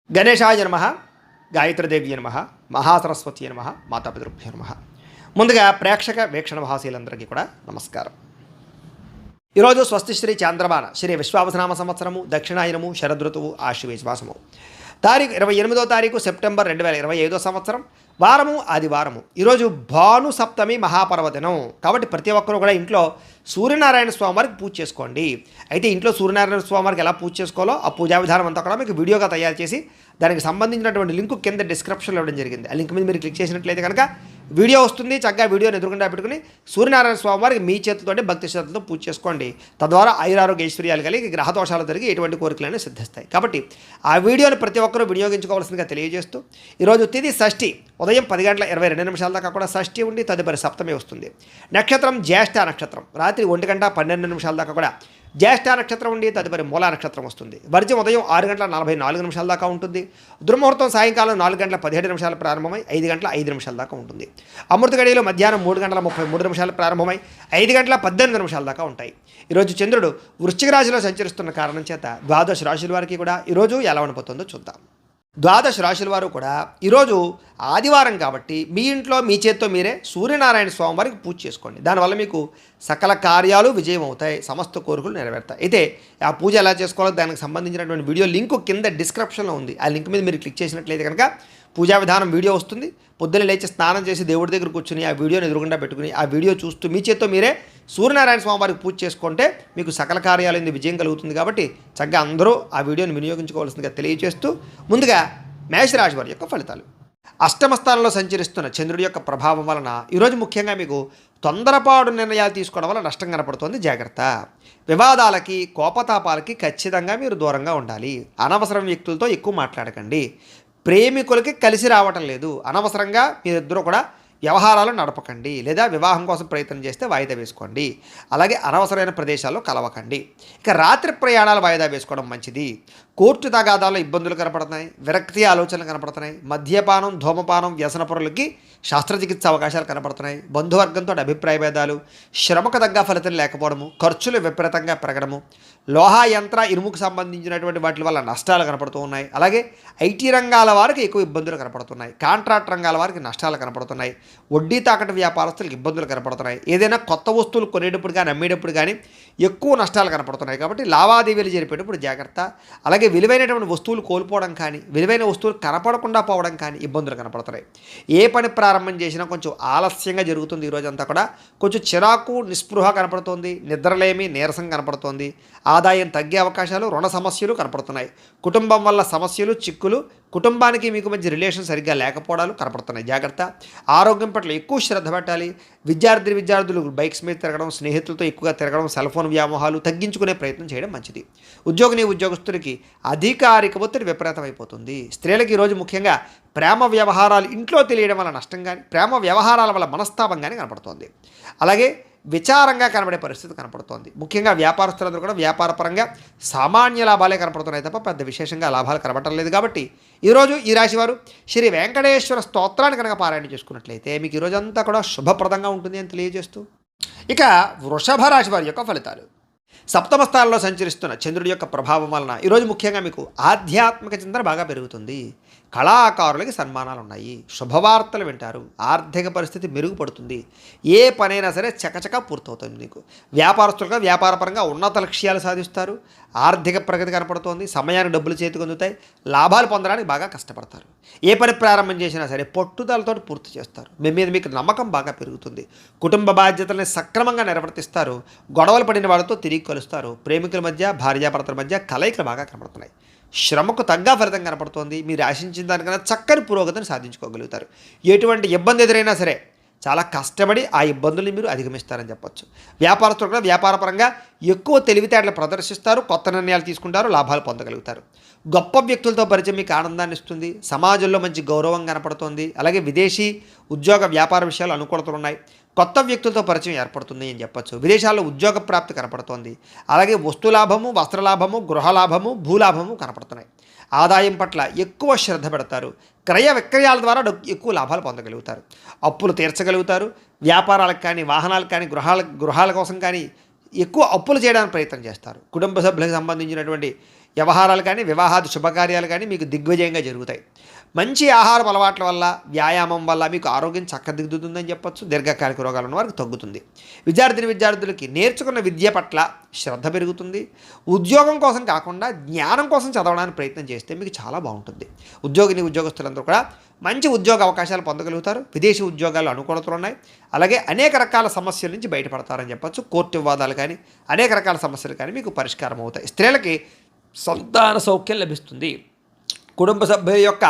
గణేశాయ నమః, గాయత్రీదేవి నమః, మహాసరస్వతి నమః, మాతాపితృభ్యో నమః. ముందుగా ప్రేక్షక వీక్షణ మహాశీలందరికీ కూడా నమస్కారం. ఈరోజు స్వస్తి శ్రీ చాంద్రమాన శ్రీ విశ్వావసనామ సంవత్సరము దక్షిణాయనము శరదృతువు ఆశ్వయుజ మాసము తారీఖు 28వ తారీఖు సెప్టెంబర్ 2025 సంవత్సరం వారము ఆదివారము. ఈరోజు భాను సప్తమి మహాపర్వదినం కాబట్టి ప్రతి ఒక్కరూ కూడా ఇంట్లో సూర్యనారాయణ స్వామివారికి పూజ చేసుకోండి. అయితే ఇంట్లో సూర్యనారాయణ స్వామివారికి ఎలా పూజ చేసుకోవాలో ఆ పూజా విధానం అంతా కూడా మీకు వీడియోగా తయారు చేసి దానికి సంబంధించినటువంటి లింక్ కింద డిస్క్రిప్షన్లో ఇవ్వడం జరిగింది. ఆ లింక్ మీద మీరు క్లిక్ చేసినట్లయితే కనుక వీడియో వస్తుంది. చక్కగా వీడియోని ఎదురుకుండా పెట్టుకుని సూర్యనారాయణ స్వామివారికి మీ చేతులతో భక్తి శ్రద్ధతో పూజ చేసుకోండి. తద్వారా ఆయురారోగ్య ఐశ్వర్యాలు కలిగి గ్రహదోషాలు జరిగి ఎటువంటి కోరికలైనా సిద్ధిస్తాయి. కాబట్టి ఆ వీడియోని ప్రతి ఒక్కరూ వినియోగించుకోవాల్సిందిగా తెలియజేస్తూ ఈరోజు తిథి షష్ఠి ఉదయం 10:22 దాకా కూడా షష్ఠి ఉండి తదుపరి సప్తమి వస్తుంది. నక్షత్రం జ్యేష్ఠ నక్షత్రం రాత్రి 1:12 దాకా కూడా జ్యేష్ఠ నక్షత్రం ఉండి తదుపరి మూలా నక్షత్రం వస్తుంది. వర్జం ఉదయం 6:44 దాకా ఉంటుంది. దుర్ముహూర్తం సాయంకాలం 4:17 ప్రారంభమై 5:05 దాకా ఉంటుంది. అమృత గడియలు మధ్యాహ్నం 3:33 ప్రారంభమై 5:18 దాకా ఉంటాయి. ఈరోజు చంద్రుడు వృశ్చిక రాశిలో సంచరిస్తున్న కారణం చేత ద్వాదశ రాశుల వారికి కూడా ఈరోజు ఎలా ఉండబోతుందో చూద్దాం. ద్వాదశ రాశుల వారు కూడా ఈరోజు ఆదివారం కాబట్టి మీ ఇంట్లో మీ చేత్తో మీరే సూర్యనారాయణ స్వామి వారికి పూజ చేసుకోండి. దానివల్ల మీకు సకల కార్యాలు విజయం అవుతాయి, సమస్త కోరికలు నెరవేరుతాయి. అయితే ఆ పూజ ఎలా చేసుకోవాలో దానికి సంబంధించినటువంటి వీడియో లింక్ కింద డిస్క్రిప్షన్లో ఉంది. ఆ లింక్ మీద మీరు క్లిక్ చేసినట్లయితే కనుక పూజా విధానం వీడియో వస్తుంది. పొద్దున్న లేచి స్నానం చేసి దేవుడి దగ్గర కూర్చుని ఆ వీడియోని ఎదురుగుండా పెట్టుకుని ఆ వీడియో చూస్తూ మీ చేత్తో మీరే సూర్యనారాయణ స్వామి వారికి పూజ చేసుకుంటే మీకు సకల కార్యాలైంది విజయం కలుగుతుంది. కాబట్టి చక్కగా అందరూ ఆ వీడియోని వినియోగించుకోవాల్సిందిగా తెలియజేస్తూ ముందుగా మేషరాశి వారి యొక్క ఫలితాలు. అష్టమ స్థానంలో సంచరిస్తున్న చంద్రుడి యొక్క ప్రభావం వలన ఈరోజు ముఖ్యంగా మీకు తొందరపాటు నిర్ణయాలు తీసుకోవడం వల్ల నష్టం కనపడుతుంది. జాగ్రత్త. వివాదాలకి కోపతాపాలకి ఖచ్చితంగా మీరు దూరంగా ఉండాలి. అనవసరం వ్యక్తులతో ఎక్కువ మాట్లాడకండి. ప్రేమికులకి కలిసి రావటం లేదు. అనవసరంగా మీరిద్దరూ కూడా వ్యవహారాలు నడపకండి. లేదా వివాహం కోసం ప్రయత్నం చేస్తే వాయిదా వేసుకోండి. అలాగే అనవసరమైన ప్రదేశాల్లో కలవకండి. ఇక రాత్రి ప్రయాణాలు వాయిదా వేసుకోవడం మంచిది. కోర్టు తగాదాల్లో ఇబ్బందులు కనపడుతున్నాయి. విరక్తి ఆలోచనలు కనపడుతున్నాయి. మద్యపానం ధూమపానం వ్యసనపరులకి శస్త్రచికిత్స అవకాశాలు కనపడుతున్నాయి. బంధువర్గంతో అభిప్రాయ భేదాలు, శ్రమకు తగ్గ ఫలితం లేకపోవడము, ఖర్చులు విపరీతంగా పెరగడము, లోహ యంత్ర ఇనుముకు సంబంధించినటువంటి వాటి వల్ల నష్టాలు కనపడుతూ ఉన్నాయి. అలాగే ఐటీ రంగాల వారికి ఎక్కువ ఇబ్బందులు కనపడుతున్నాయి. కాంట్రాక్ట్ రంగాల వారికి నష్టాలు కనపడుతున్నాయి. వడ్డీ తాకట్టు వ్యాపారస్తులకు ఇబ్బందులు కనపడుతున్నాయి. ఏదైనా కొత్త వస్తువులు కొనేటప్పుడు కానీ అమ్మేటప్పుడు కానీ ఎక్కువ నష్టాలు కనపడుతున్నాయి. కాబట్టి లావాదేవీలు జరిపేటప్పుడు జాగ్రత్త. అలాగే విలువైనటువంటి వస్తువులు కోల్పోవడం కానీ విలువైన వస్తువులు కనపడకుండా పోవడం కానీ ఇబ్బందులు కనపడుతున్నాయి. ఏ పని ప్రారంభం చేసినా కొంచెం ఆలస్యంగా జరుగుతుంది. ఈరోజంతా కూడా కొంచెం చిరాకు నిస్పృహ కనపడుతోంది. నిద్రలేమి నీరసం కనపడుతోంది. ఆదాయం తగ్గే అవకాశాలు, రుణ సమస్యలు కనపడుతున్నాయి. కుటుంబం వల్ల సమస్యలు చిక్కులు, కుటుంబానికి మీకు మధ్య రిలేషన్ సరిగ్గా లేకపోవడాలు కనపడుతున్నాయి. జాగ్రత్త. ఆరోగ్యం పట్ల ఎక్కువ శ్రద్ధ పెట్టాలి. విద్యార్థులు బైక్స్ మీద తిరగడం, స్నేహితులతో ఎక్కువగా తిరగడం, సెల్ ఫోన్ వ్యామోహాలు తగ్గించుకునే ప్రయత్నం చేయడం మంచిది. ఉద్యోగస్తులకి అధికారిక ఒత్తిడి విపరీతమైపోతుంది. స్త్రీలకు ఈరోజు ముఖ్యంగా ప్రేమ వ్యవహారాలు ఇంట్లో తెలియడం వల్ల నష్టం కానీ ప్రేమ వ్యవహారాల వల్ల మనస్తాపం కానీ కనపడుతోంది. అలాగే విచారంగా కనబడే పరిస్థితి కనపడుతోంది. ముఖ్యంగా వ్యాపారస్తులందరూ కూడా వ్యాపారపరంగా సామాన్య లాభాలే కనపడుతున్నాయి తప్ప పెద్ద విశేషంగా లాభాలు కనబడటం లేదు. కాబట్టి ఈరోజు ఈ రాశివారు శ్రీ వెంకటేశ్వర స్తోత్రాన్ని కనుక పారాయణ చేసుకున్నట్లయితే మీకు ఈరోజంతా కూడా శుభప్రదంగా ఉంటుంది అని తెలియజేస్తూ ఇక వృషభ రాశి వారి యొక్క ఫలితాలు. సప్తమ స్థానంలో సంచరిస్తున్న చంద్రుడి యొక్క ప్రభావం వలన ఈరోజు ముఖ్యంగా మీకు ఆధ్యాత్మిక చింతన బాగా పెరుగుతుంది. కళాకారులకి సన్మానాలు ఉన్నాయి. శుభవార్తలు వింటారు. ఆర్థిక పరిస్థితి మెరుగుపడుతుంది. ఏ పనైనా సరే చకచకా పూర్తవుతుంది. మీకు వ్యాపారస్తులుగా వ్యాపారపరంగా ఉన్నత లక్ష్యాలు సాధిస్తారు. ఆర్థిక ప్రగతి కనపడుతోంది. సమయానికి డబ్బులు చేతికి అందుతాయి. లాభాలు పొందడానికి బాగా కష్టపడతారు. ఏ పని ప్రారంభం చేసినా సరే పట్టుదలతో పూర్తి చేస్తారు. మీ మీద మీకు నమ్మకం బాగా పెరుగుతుంది. కుటుంబ బాధ్యతల్ని సక్రమంగా నిర్వర్తిస్తారు. గొడవలు పడిన వాళ్ళతో తిరిగి కలుస్తారు. ప్రేమికుల మధ్య భార్యాభర్తల మధ్య కలయికలు బాగా కనపడుతున్నాయి. శ్రమకు తగ్గ ఫలితం కనపడుతోంది. మీరు ఆశించిన దానికన్నా చక్కని పురోగతిని సాధించుకోగలుగుతారు. ఎటువంటి ఇబ్బంది ఎదురైనా సరే చాలా కష్టపడి ఆ ఇబ్బందుల్ని మీరు అధిగమిస్తారని చెప్పొచ్చు. వ్యాపారస్తులు కూడా వ్యాపారపరంగా ఎక్కువ తెలివితేటలు ప్రదర్శిస్తారు. కొత్త నిర్ణయాలు తీసుకుంటారు. లాభాలు పొందగలుగుతారు. గొప్ప వ్యక్తులతో పరిచయం మీకు ఆనందాన్ని ఇస్తుంది. సమాజంలో మంచి గౌరవం కనపడుతోంది. అలాగే విదేశీ ఉద్యోగ వ్యాపార విషయాలు అనుకూలతలు ఉన్నాయి. కొత్త వ్యక్తులతో పరిచయం ఏర్పడుతుంది అని చెప్పొచ్చు. విదేశాల్లో ఉద్యోగ ప్రాప్తి కనపడుతోంది. అలాగే వస్తులాభము, వస్త్రలాభము, గృహలాభము, భూలాభము కనపడుతున్నాయి. ఆదాయం పట్ల ఎక్కువ శ్రద్ధ పెడతారు. క్రయ విక్రయాల ద్వారా ఎక్కువ లాభాలు పొందగలుగుతారు. అప్పులు తీర్చగలుగుతారు. వ్యాపారాలకు కానీ వాహనాలకు కానీ గృహాల కోసం కానీ ఎక్కువ అప్పులు చేయడానికి ప్రయత్నం చేస్తారు. కుటుంబ సభ్యులకు సంబంధించినటువంటి వ్యవహారాలు కానీ వివాహాది శుభకార్యాలు కానీ మీకు దిగ్విజయంగా జరుగుతాయి. మంచి ఆహారం అలవాట్ల వల్ల వ్యాయామం వల్ల మీకు ఆరోగ్యం చక్కదిద్దుతుందని చెప్పొచ్చు. దీర్ఘకాలిక రోగాలు ఉన్న వారికి తగ్గుతుంది. విద్యార్థులకి నేర్చుకున్న విద్య పట్ల శ్రద్ధ పెరుగుతుంది. ఉద్యోగం కోసం కాకుండా జ్ఞానం కోసం చదవడానికి ప్రయత్నం చేస్తే మీకు చాలా బాగుంటుంది. ఉద్యోగస్తులందరూ కూడా మంచి ఉద్యోగ అవకాశాలు పొందగలుగుతారు. విదేశీ ఉద్యోగాలు అనుకూలతలు ఉన్నాయి. అలాగే అనేక రకాల సమస్యల నుంచి బయటపడతారని చెప్పొచ్చు. కోర్టు వివాదాలు కానీ అనేక రకాల సమస్యలు కానీ మీకు పరిష్కారం అవుతాయి. స్త్రీలకి సంతాన సౌఖ్యం లభిస్తుంది. కుటుంబ సభ్యుల యొక్క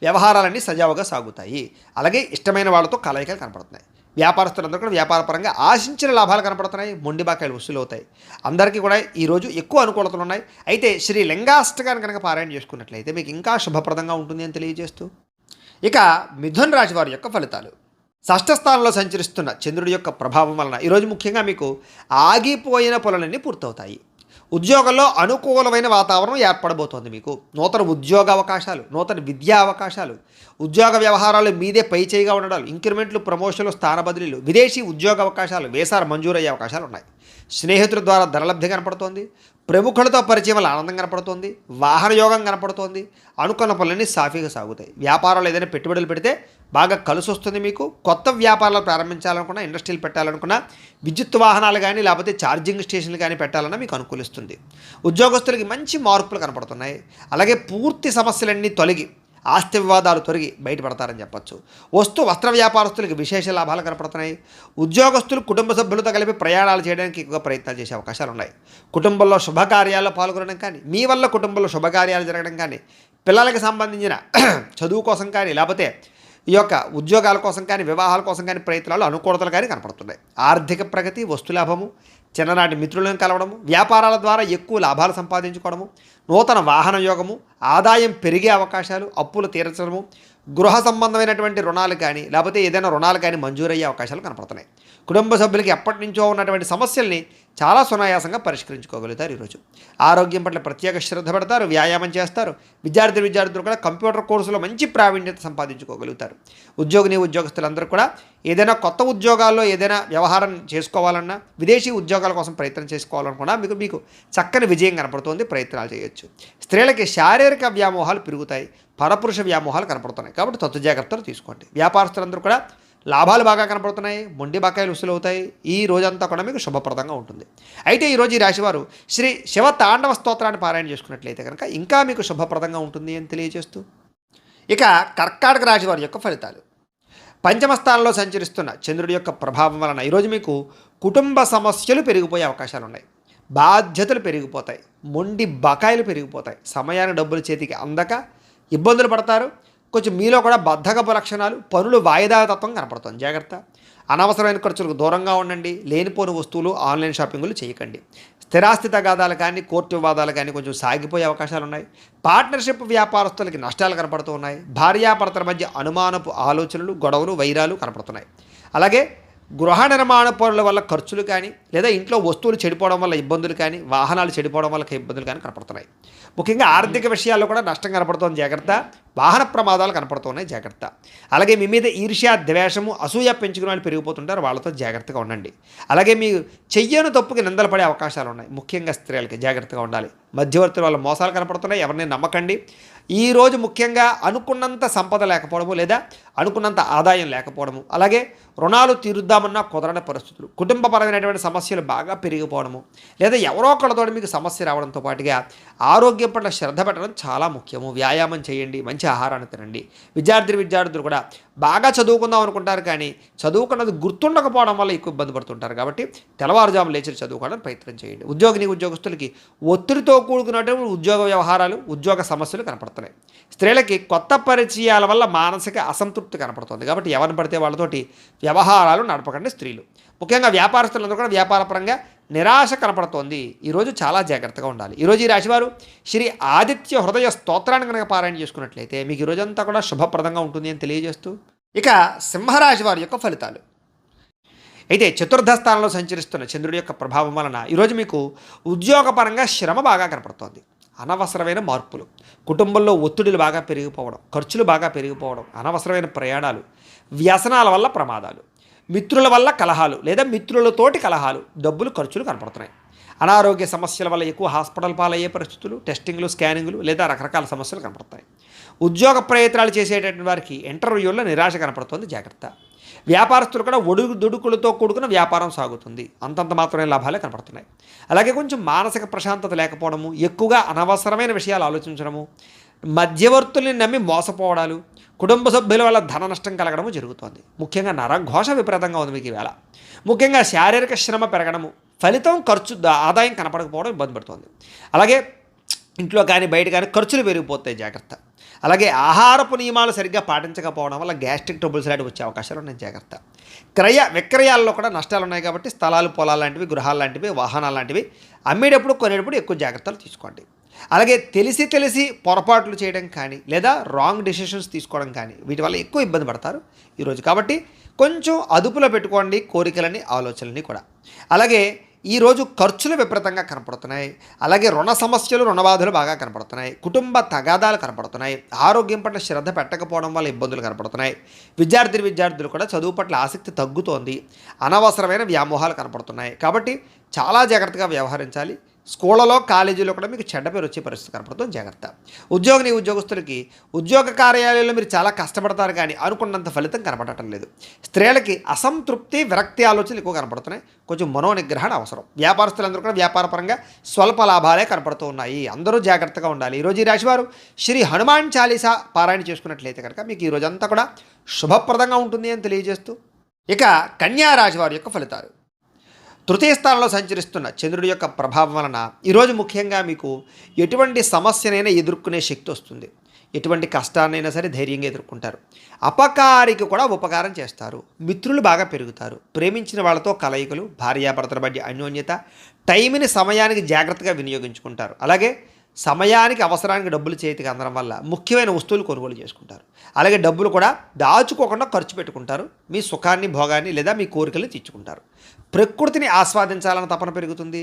వ్యవహారాలన్నీ సజావుగా సాగుతాయి. అలాగే ఇష్టమైన వాళ్ళతో కలయికలు కనపడుతున్నాయి. వ్యాపారస్తులందరూ కూడా వ్యాపారపరంగా ఆశించిన లాభాలు కనపడుతున్నాయి. మొండి బాకాయలు వసూలు అవుతాయి. అందరికీ కూడా ఈరోజు ఎక్కువ అనుకూలతలు ఉన్నాయి. అయితే శ్రీ లింగాష్టకాన్ని కనుక పారాయణ చేసుకున్నట్లయితే మీకు ఇంకా శుభప్రదంగా ఉంటుంది అని తెలియజేస్తూ, ఇక మిథున రాశి వారి యొక్క ఫలితాలు. షష్ఠ స్థానంలో సంచరిస్తున్న చంద్రుడి యొక్క ప్రభావం వలన ఈరోజు ముఖ్యంగా మీకు ఆగిపోయిన పనులన్నీ పూర్తవుతాయి. ఉద్యోగంలో అనుకూలమైన వాతావరణం ఏర్పడబోతోంది. మీకు నూతన ఉద్యోగ అవకాశాలు, నూతన విద్యా అవకాశాలు, ఉద్యోగ వ్యవహారాలు మీదే పై చేయిగా ఉండడాలు, ఇంక్రిమెంట్లు, ప్రమోషన్లు, స్థాన బదిలీలు, విదేశీ ఉద్యోగ అవకాశాలు, వేసాలు మంజూరయ్యే అవకాశాలు ఉన్నాయి. స్నేహితుల ద్వారా ధనలబ్ధి కనపడుతోంది. ప్రముఖులతో పరిచయం వల్ల ఆనందం కనపడుతోంది. వాహన యోగం కనపడుతోంది. అనుకున్న పనులన్నీ సాఫీగా సాగుతాయి. వ్యాపారాలు ఏదైనా పెట్టుబడులు పెడితే బాగా కలిసి వస్తుంది. మీకు కొత్త వ్యాపారాలు ప్రారంభించాలనుకున్నా, ఇండస్ట్రీలు పెట్టాలనుకున్నా, విద్యుత్ వాహనాలు కానీ లేకపోతే ఛార్జింగ్ స్టేషన్లు కానీ పెట్టాలన్నా మీకు అనుకూలిస్తుంది. ఉద్యోగస్తులకి మంచి మార్పులు కనపడుతున్నాయి. అలాగే పూర్తి సమస్యలన్నీ తొలగి ఆస్తి వివాదాలు తొలగి బయటపడతారని చెప్పచ్చు. వస్త్ర వ్యాపారస్తులకి విశేష లాభాలు కనపడుతున్నాయి. ఉద్యోగస్తులు కుటుంబ సభ్యులతో కలిపి ప్రయాణాలు చేయడానికి ఎక్కువ ప్రయత్నాలు చేసే అవకాశాలు ఉన్నాయి. కుటుంబంలో శుభకార్యాల్లో పాల్గొనడం కానీ, మీ వల్ల కుటుంబంలో శుభకార్యాలు జరగడం కానీ, పిల్లలకు సంబంధించిన చదువు కోసం కానీ లేకపోతే ఈ యొక్క ఉద్యోగాల కోసం కానీ, వివాహాల కోసం కానీ ప్రయత్నాలు అనుకూలతలు కానీ కనపడుతున్నాయి. ఆర్థిక ప్రగతి, వస్తులాభము, చిన్ననాటి మిత్రులను కలవడము, వ్యాపారాల ద్వారా ఎక్కువ లాభాలు సంపాదించుకోవడము, నూతన వాహన యోగము, ఆదాయం పెరిగే అవకాశాలు, అప్పులు తీర్చడము, గృహ సంబంధమైనటువంటి రుణాలు కానీ లేకపోతే ఏదైనా రుణాలు కానీ మంజూరయ్యే అవకాశాలు కనపడుతున్నాయి. కుటుంబ సభ్యులకి ఎప్పటి నుంచో ఉన్నటువంటి సమస్యల్ని చాలా సునాయాసంగా పరిష్కరించుకోగలుగుతారు. ఈరోజు ఆరోగ్యం పట్ల ప్రత్యేక శ్రద్ధ పెడతారు. వ్యాయామం చేస్తారు. విద్యార్థులు కూడా కంప్యూటర్ కోర్సులో మంచి ప్రావీణ్యత సంపాదించుకోగలుగుతారు. ఉద్యోగస్తులందరూ కూడా ఏదైనా కొత్త ఉద్యోగాల్లో ఏదైనా వ్యవహారం చేసుకోవాలన్నా, విదేశీ ఉద్యోగాల కోసం ప్రయత్నం చేసుకోవాలనుకున్నా మీకు చక్కని విజయం కనపడుతుంది. ప్రయత్నాలు చేయొచ్చు. స్త్రీలకి శారీరక వ్యామోహాలు పెరుగుతాయి. పరపురుష వ్యామోహాలు కనపడుతున్నాయి. కాబట్టి తత్వ జాగ్రత్తలు తీసుకోండి. వ్యాపారస్తులందరూ కూడా లాభాలు బాగా కనపడుతున్నాయి. మొండి బకాయిలు వసూలు అవుతాయి. ఈ రోజంతా కూడా మీకు శుభప్రదంగా ఉంటుంది. అయితే ఈరోజు ఈ రాశివారు శ్రీ శివ తాండవ స్తోత్రాన్ని పారాయణ చేసుకున్నట్లయితే కనుక ఇంకా మీకు శుభప్రదంగా ఉంటుంది అని తెలియజేస్తూ, ఇక కర్కాటక రాశి వారి యొక్క ఫలితాలు. పంచమ స్థానంలో సంచరిస్తున్న చంద్రుడి యొక్క ప్రభావం వలన ఈరోజు మీకు కుటుంబ సమస్యలు పెరిగిపోయే అవకాశాలు ఉన్నాయి. బాధ్యతలు పెరిగిపోతాయి. మొండి బకాయిలు పెరిగిపోతాయి. సమయానికి డబ్బులు చేతికి అందక ఇబ్బందులు పడతారు. కొంచెం మీలో కూడా బద్ధకపు లక్షణాలు, పనులు వాయిదా తత్వం కనపడుతుంది. జాగ్రత్త. అనవసరమైన ఖర్చులకు దూరంగా ఉండండి. లేనిపోని వస్తువులు, ఆన్లైన్ షాపింగ్లు చేయకండి. స్థిరాస్తి తగాదాలు కానీ, కోర్టు వివాదాలు కానీ కొంచెం సాగిపోయే అవకాశాలు ఉన్నాయి. పార్ట్నర్షిప్ వ్యాపారస్తులకి నష్టాలు కనపడుతూ ఉన్నాయి. భార్యాభర్తల మధ్య అనుమానపు ఆలోచనలు, గొడవలు, వైరాలు కనపడుతున్నాయి. అలాగే గృహ నిర్మాణ పనుల వల్ల ఖర్చులు కానీ లేదా ఇంట్లో వస్తువులు చెడిపోవడం వల్ల ఇబ్బందులు కానీ, వాహనాలు చెడిపోవడం వల్ల ఇబ్బందులు కానీ కనపడుతున్నాయి. ముఖ్యంగా ఆర్థిక విషయాల్లో కూడా నష్టం కనపడుతోంది. జాగ్రత్త. వాహన ప్రమాదాలు కనపడుతున్నాయి. జాగ్రత్త. అలాగే మీ మీద ఈర్ష్య, ద్వేషము, అసూయ పెంచుకునే వాళ్ళు పెరిగిపోతుంటారు. వాళ్ళతో జాగ్రత్తగా ఉండండి. అలాగే మీరు చెయ్యని తప్పుకి నిందలు పడే అవకాశాలు ఉన్నాయి. ముఖ్యంగా స్త్రీలకి జాగ్రత్తగా ఉండాలి. మధ్యవర్తుల వల్ల మోసాలు కనపడుతున్నాయి. ఎవరిని నమ్మకండి. ఈరోజు ముఖ్యంగా అనుకున్నంత సంపద లేకపోవడము లేదా అనుకున్నంత ఆదాయం లేకపోవడము, అలాగే రుణాలు తీరుద్దామన్నా కుదరని పరిస్థితులు, కుటుంబపరమైనటువంటి సమస్యలు బాగా పెరిగిపోవడము, లేదా ఎవరో ఒకరితో మీకు సమస్య రావడంతో పాటుగా ఆరోగ్యం పట్ల శ్రద్ధ పెట్టడం చాలా ముఖ్యము. వ్యాయామం చేయండి. మంచి ఆహారాన్ని తినండి. విద్యార్థులు కూడా బాగా చదువుకుందాం అనుకుంటారు కానీ చదువుకున్నది గుర్తుండకపోవడం వల్ల ఎక్కువ ఇబ్బంది పడుతుంటారు. కాబట్టి తెల్లవారుజాము లేచి చదువుకోవడానికి ప్రయత్నం చేయండి. ఉద్యోగస్తులకి ఒత్తిడితో కూడుకున్నటువంటి ఉద్యోగ వ్యవహారాలు, ఉద్యోగ సమస్యలు కనపడుతున్నాయి. స్త్రీలకి కొత్త పరిచయాల వల్ల మానసిక అసంతృప్తి కనపడుతుంది. కాబట్టి ఎవరిని పడితే వాళ్ళతోటి వ్యవహారాలు నడపకండి. స్త్రీలు ముఖ్యంగా వ్యాపారస్తులందరూ కూడా వ్యాపారపరంగా నిరాశ కనపడుతోంది. ఈరోజు చాలా జాగ్రత్తగా ఉండాలి. ఈరోజు ఈ రాశివారు శ్రీ ఆదిత్య హృదయ స్తోత్రాన్ని కనుక పారాయణ చేసుకున్నట్లయితే మీకు ఈ రోజంతా కూడా శుభప్రదంగా ఉంటుంది అని తెలియజేస్తూ, ఇక సింహరాశి వారి యొక్క ఫలితాలు. అయితే చతుర్థ స్థానంలో సంచరిస్తున్న చంద్రుడి యొక్క ప్రభావం వలన ఈరోజు మీకు ఉద్యోగపరంగా శ్రమ బాగా కనపడుతోంది. అనవసరమైన మార్పులు, కుటుంబంలో ఒత్తిడులు బాగా పెరిగిపోవడం, ఖర్చులు బాగా పెరిగిపోవడం, అనవసరమైన ప్రయాణాలు, వ్యసనాల వల్ల ప్రమాదాలు, మిత్రుల వల్ల కలహాలు లేదా మిత్రులతోటి కలహాలు, డబ్బులు ఖర్చులు కనపడుతున్నాయి. అనారోగ్య సమస్యల వల్ల ఎక్కువ హాస్పిటల్ పాలయ్యే పరిస్థితులు, టెస్టింగ్లు, స్కానింగ్లు లేదా రకరకాల సమస్యలు కనపడతాయి. ఉద్యోగ ప్రయత్నాలు చేసేటటువంటి వారికి ఇంటర్వ్యూల్లో నిరాశ కనపడుతుంది, జాగ్రత్త. వ్యాపారస్తులు కూడా ఒడుదుడుకులతో కూడుకున్న వ్యాపారం సాగుతుంది, అంతంత మాత్రమే లాభాలే కనపడుతున్నాయి. అలాగే కొంచెం మానసిక ప్రశాంతత లేకపోవడము, ఎక్కువగా అనవసరమైన విషయాలు ఆలోచించడము, మధ్యవర్తుల్ని నమ్మి మోసపోవడాలు, కుటుంబ సభ్యుల వల్ల ధన నష్టం కలగడము జరుగుతోంది. ముఖ్యంగా నరఘోష విపరీతంగా ఉంది మీకు ఈవేళ. ముఖ్యంగా శారీరక శ్రమ పెరగడము, ఫలితం ఖర్చు ఆదాయం కనపడకపోవడం ఇబ్బంది పడుతుంది. అలాగే ఇంట్లో కానీ బయట కానీ ఖర్చులు పెరిగిపోతాయి, జాగ్రత్త. అలాగే ఆహారపు నియమాలు సరిగ్గా పాటించకపోవడం వల్ల గ్యాస్ట్రిక్ ట్రబుల్స్ లాంటివి వచ్చే అవకాశాలు ఉన్నాయి, జాగ్రత్త. క్రయ విక్రయాల్లో కూడా నష్టాలు ఉన్నాయి కాబట్టి స్థలాలు, పొలాలు లాంటివి, గృహాలు లాంటివి, వాహనాలు లాంటివి అమ్మేటప్పుడు కొనేటప్పుడు ఎక్కువ జాగ్రత్తలు తీసుకోండి. అలాగే తెలిసి పొరపాట్లు చేయడం కానీ లేదా రాంగ్ డెసిషన్స్ తీసుకోవడం కానీ వీటి వల్ల ఎక్కువ ఇబ్బంది పడతారు ఈరోజు. కాబట్టి కొంచెం అదుపులో పెట్టుకోండి కోరికలని, ఆలోచనలని కూడా. అలాగే ఈరోజు ఖర్చులు విపరీతంగా కనపడుతున్నాయి. అలాగే రుణ సమస్యలు, రుణబాధలు బాగా కనపడుతున్నాయి. కుటుంబ తగాదాలు కనపడుతున్నాయి. ఆరోగ్యం పట్ల శ్రద్ధ పెట్టకపోవడం వల్ల ఇబ్బందులు కనపడుతున్నాయి. విద్యార్థులు కూడా చదువు పట్ల ఆసక్తి తగ్గుతోంది. అనవసరమైన వ్యామోహాలు కనపడుతున్నాయి. కాబట్టి చాలా జాగ్రత్తగా వ్యవహరించాలి. స్కూళ్ళలో, కాలేజీలో కూడా మీకు చెడ్డ పేరు వచ్చే పరిస్థితి కనపడుతుంది, జాగ్రత్త. ఉద్యోగస్తులకి ఉద్యోగ కార్యాలయంలో మీరు చాలా కష్టపడతారు కానీ అనుకున్నంత ఫలితం కనపడటం లేదు. స్త్రీలకి అసంతృప్తి, విరక్తి ఆలోచనలు ఎక్కువ కనపడుతున్నాయి. కొంచెం మనోనిగ్రహణ అవసరం. వ్యాపారస్తులందరూ కూడా వ్యాపారపరంగా స్వల్ప లాభాలే కనపడుతూ ఉన్నాయి. అందరూ జాగ్రత్తగా ఉండాలి. ఈరోజు ఈ రాశివారు శ్రీ హనుమాన్ చాలీసా పారాయణ చేసుకున్నట్లయితే కనుక మీకు ఈ రోజంతా కూడా శుభప్రదంగా ఉంటుంది అని తెలియజేస్తూ, ఇక కన్యా రాశి వారి యొక్క ఫలితాలు. తృతీయ స్థానంలో సంచరిస్తున్న చంద్రుడి యొక్క ప్రభావం వలన ఈరోజు ముఖ్యంగా మీకు ఎటువంటి సమస్యనైనా ఎదుర్కొనే శక్తి వస్తుంది. ఎటువంటి కష్టాన్నైనా సరే ధైర్యంగా ఎదుర్కొంటారు. అపకారికి కూడా ఉపకారం చేస్తారు. మిత్రులు బాగా పెరుగుతారు. ప్రేమించిన వాళ్ళతో కలయికలు, భార్యాభర్తల మధ్య అన్యోన్యత, టైంని సమయానికి జాగ్రత్తగా వినియోగించుకుంటారు. అలాగే సమయానికి అవసరానికి డబ్బులు చేతికి అందడం వల్ల ముఖ్యమైన వస్తువులు కొనుగోలు చేసుకుంటారు. అలాగే డబ్బులు కూడా దాచుకోకుండా ఖర్చు పెట్టుకుంటారు. మీ సుఖాన్ని, భోగాన్ని లేదా మీ కోరికలు తీర్చుకుంటారు. ప్రకృతిని ఆస్వాదించాలని తపన పెరుగుతుంది.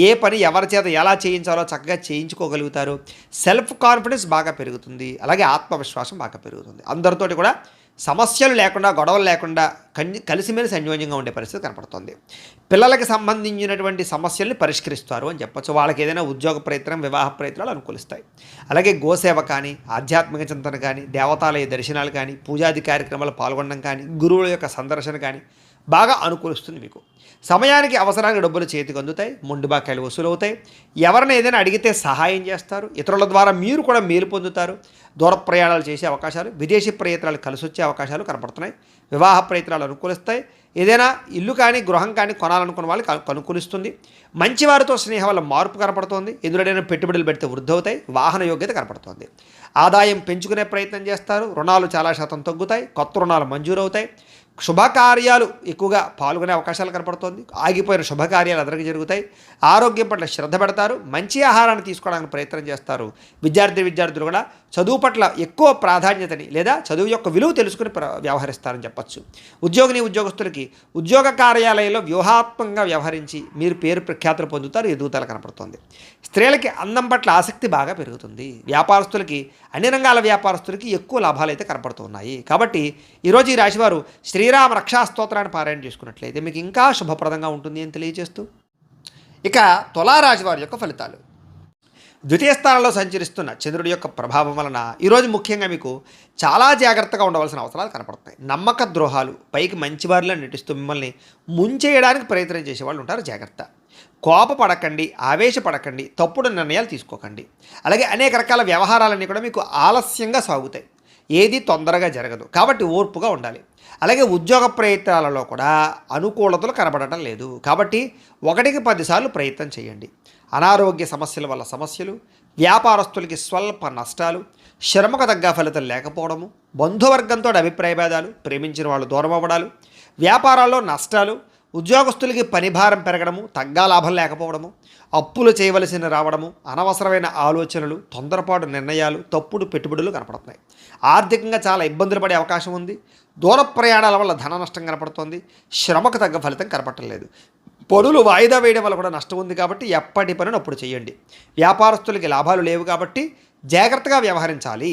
ఏ పని ఎవరి చేత ఎలా చేయించాలో చక్కగా చేయించుకోగలుగుతారు. సెల్ఫ్ కాన్ఫిడెన్స్ బాగా పెరుగుతుంది. అలాగే ఆత్మవిశ్వాసం బాగా పెరుగుతుంది. అందరితోటి కూడా సమస్యలు లేకుండా, గొడవలు లేకుండా కలిసిమెలిసి అన్యోన్యంగా ఉండే పరిస్థితి కనపడుతుంది. పిల్లలకి సంబంధించినటువంటి సమస్యల్ని పరిష్కరిస్తారు అని చెప్పచ్చు. వాళ్ళకి ఏదైనా ఉద్యోగ ప్రయత్నం, వివాహ ప్రయత్నాలు అనుకూలిస్తాయి. అలాగే గోసేవ కానీ, ఆధ్యాత్మిక చింతన కానీ, దేవతాలయ దర్శనాలు కానీ, పూజాది కార్యక్రమాలు పాల్గొనడం కానీ, గురువుల యొక్క సందర్శన కానీ బాగా అనుకూలిస్తుంది మీకు. సమయానికి అవసరానికి డబ్బులు చేతికి అందుతాయి. మొండి బాకాయలు వసూలు అవుతాయి. ఎవరైనా ఏదైనా అడిగితే సహాయం చేస్తారు. ఇతరుల ద్వారా మీరు కూడా మేలు పొందుతారు. దూర ప్రయాణాలు చేసే అవకాశాలు, విదేశీ ప్రయత్నాలు కలిసి వచ్చే అవకాశాలు కనపడుతున్నాయి. వివాహ ప్రయత్నాలు అనుకూలిస్తాయి. ఏదైనా ఇల్లు కానీ, గృహం కానీ కొనాలనుకున్న వాళ్ళకి అనుకూలిస్తుంది. మంచివారితో స్నేహం వల్ల మార్పు కనపడుతోంది. ఎదురైన పెట్టుబడులు పెడితే వృద్ధి అవుతాయి. వాహన యోగ్యత కనపడుతోంది. ఆదాయం పెంచుకునే ప్రయత్నం చేస్తారు. రుణాలు చాలా శాతం తగ్గుతాయి. కొత్త రుణాలు మంజూరు అవుతాయి. శుభకార్యాలు ఎక్కువగా పాల్గొనే అవకాశాలు కనపడుతోంది. ఆగిపోయిన శుభకార్యాలు అదరికి జరుగుతాయి. ఆరోగ్యం పట్ల శ్రద్ధ పెడతారు. మంచి ఆహారాన్ని తీసుకోవడానికి ప్రయత్నం చేస్తారు. విద్యార్థులు కూడా చదువు పట్ల ఎక్కువ ప్రాధాన్యతని లేదా చదువు యొక్క విలువ తెలుసుకుని వ్యవహరిస్తారని చెప్పచ్చు. ఉద్యోగస్తులకి ఉద్యోగ కార్యాలయంలో వ్యూహాత్మకంగా వ్యవహరించి మీరు పేరు ప్రఖ్యాతులు పొందుతారు. ఎదుగుదల కనపడుతుంది. స్త్రీలకి అందం పట్ల ఆసక్తి బాగా పెరుగుతుంది. వ్యాపారస్తులకి, అన్ని రంగాల వ్యాపారస్తులకి ఎక్కువ లాభాలు అయితే కనపడుతున్నాయి. కాబట్టి ఈరోజు ఈ రాశివారు శ్రీరామ రక్షా స్తోత్రాన్ని పారాయణ చేసుకున్నట్లయితే మీకు ఇంకా శుభప్రదంగా ఉంటుంది అని తెలియజేస్తూ, ఇక తులారాశి వారి యొక్క ఫలితాలు. ద్వితీయ స్థానంలో సంచరిస్తున్న చంద్రుడి యొక్క ప్రభావం వలన ఈరోజు ముఖ్యంగా మీకు చాలా జాగ్రత్తగా ఉండవలసిన అవసరాలు కనపడతాయి. నమ్మక ద్రోహాలు, పైకి మంచివారిలో నటిస్తూ మిమ్మల్ని ముంచేయడానికి ప్రయత్నం చేసేవాళ్ళు ఉంటారు, జాగ్రత్త. కోపపడకండి, ఆవేశపడకండి, తప్పుడు నిర్ణయాలు తీసుకోకండి. అలాగే అనేక రకాల వ్యవహారాలన్నీ కూడా మీకు ఆలస్యంగా సాగుతాయి. ఏది తొందరగా జరగదు. కాబట్టి ఓర్పుగా ఉండాలి. అలాగే ఉద్యోగ ప్రయత్నాలలో కూడా అనుకూలతలు కనబడటం లేదు. కాబట్టి 1కి 10 సార్లు ప్రయత్నం చేయండి. అనారోగ్య సమస్యల వల్ల సమస్యలు, వ్యాపారస్తులకి స్వల్ప నష్టాలు, శ్రమకు తగ్గ ఫలితం లేకపోవడము, బంధువర్గంతో అభిప్రాయ భేదాలు, ప్రేమించిన వాళ్ళు దూరం అవ్వడాలు, వ్యాపారాల్లో నష్టాలు, ఉద్యోగస్తులకి పనిభారం పెరగడము, తగ్గా లాభం లేకపోవడము, అప్పులు చేయవలసిన రావడము, అనవసరమైన ఆలోచనలు, తొందరపాటు నిర్ణయాలు, తప్పుడు పెట్టుబడులు కనపడుతున్నాయి. ఆర్థికంగా చాలా ఇబ్బందులు పడే అవకాశం ఉంది. దూర ప్రయాణాల వల్ల ధన నష్టం కనపడుతోంది. శ్రమకు తగ్గ ఫలితం కనపడలేదు. పనులు వాయిదా వేయడం వల్ల కూడా నష్టం ఉంది. కాబట్టి ఎప్పటి పనిని అప్పుడు చేయండి. వ్యాపారస్తులకి లాభాలు లేవు కాబట్టి జాగ్రత్తగా వ్యవహరించాలి.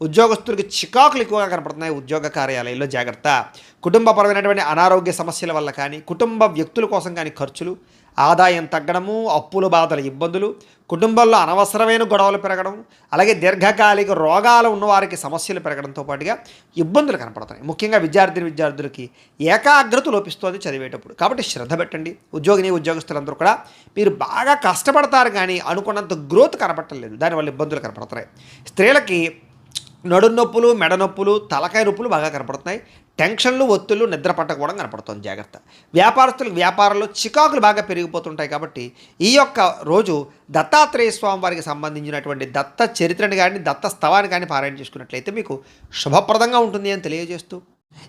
ఉద్యోగస్తులకి చికాకులు ఎక్కువగా కనపడుతున్నాయి. ఉద్యోగ కార్యాలయంలో జాగ్రత్త. కుటుంబపరమైనటువంటి అనారోగ్య సమస్యల వల్ల కానీ, కుటుంబ వ్యక్తుల కోసం కానీ ఖర్చులు, ఆదాయం తగ్గడము, అప్పుల బాధల ఇబ్బందులు, కుటుంబంలో అనవసరమైన గొడవలు పెరగడం, అలాగే దీర్ఘకాలిక రోగాలు ఉన్నవారికి సమస్యలు పెరగడంతో పాటుగా ఇబ్బందులు కనపడుతున్నాయి. ముఖ్యంగా విద్యార్థులకి ఏకాగ్రత లోపిస్తుంది చదివేటప్పుడు. కాబట్టి శ్రద్ధ పెట్టండి. ఉద్యోగస్తులందరూ కూడా మీరు బాగా కష్టపడతారు కానీ అనుకున్నంత గ్రోత్ కనపడలేదు. దానివల్ల ఇబ్బందులు కనపడుతున్నాయి. స్త్రీలకి నడుం నొప్పులు, మెడ నొప్పులు, తలకాయ నొప్పులు బాగా కనపడుతున్నాయి. టెన్షన్లు, ఒత్తులు, నిద్ర పట్టకపోవడం కనపడుతుంది. జాగ్రత్త. వ్యాపారస్తులకు వ్యాపారంలో చికాకులు బాగా పెరిగిపోతుంటాయి. కాబట్టి ఈ యొక్క రోజు దత్తాత్రేయ స్వామి వారికి సంబంధించినటువంటి దత్త చరిత్రని కానీ దత్త స్తవాన్ని కానీ పారాయణ చేసుకున్నట్లయితే మీకు శుభప్రదంగా ఉంటుంది అని తెలియజేస్తూ,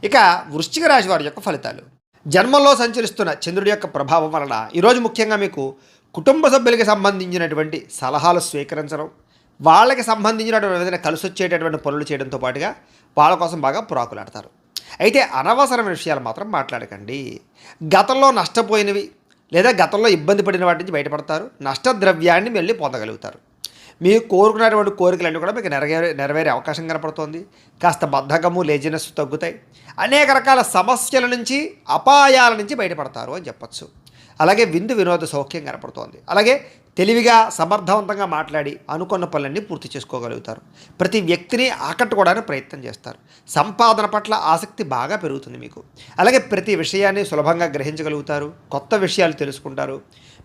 ఇక వృశ్చిక రాశి వారి యొక్క ఫలితాలు. జన్మంలో సంచరిస్తున్న చంద్రుడి యొక్క ప్రభావం వలన ఈరోజు ముఖ్యంగా మీకు కుటుంబ సభ్యులకి సంబంధించినటువంటి సలహాలు స్వీకరించడం, వాళ్ళకి సంబంధించినటువంటి ఏదైనా కలిసి వచ్చేటటువంటి పనులు చేయడంతో పాటుగా వాళ్ళ కోసం బాగా పురాకులాడతారు. అయితే అనవసరమైన విషయాలు మాత్రం మాట్లాడకండి. గతంలో నష్టపోయినవి లేదా గతంలో ఇబ్బంది పడిన వాటి నుంచి బయటపడతారు. నష్టద్రవ్యాన్ని మళ్ళీ పొందగలుగుతారు. మీరు కోరుకున్నటువంటి కోరికలన్నీ కూడా మీకు నెరవేరే అవకాశం కనపడుతోంది. కాస్త బద్ధకము, లేజినెస్ తగ్గుతాయి. అనేక రకాల సమస్యల నుంచి, అపాయాల నుంచి బయటపడతారు అని చెప్పచ్చు. అలాగే వినోద సౌఖ్యం కనపడుతోంది. అలాగే తెలివిగా, సమర్థవంతంగా మాట్లాడి అనుకున్న పనులన్నీ పూర్తి చేసుకోగలుగుతారు. ప్రతి వ్యక్తిని ఆకట్టుకోవడానికి ప్రయత్నం చేస్తారు. సంపాదన పట్ల ఆసక్తి బాగా పెరుగుతుంది మీకు. అలాగే ప్రతి విషయాన్ని సులభంగా గ్రహించగలుగుతారు. కొత్త విషయాలు తెలుసుకుంటారు.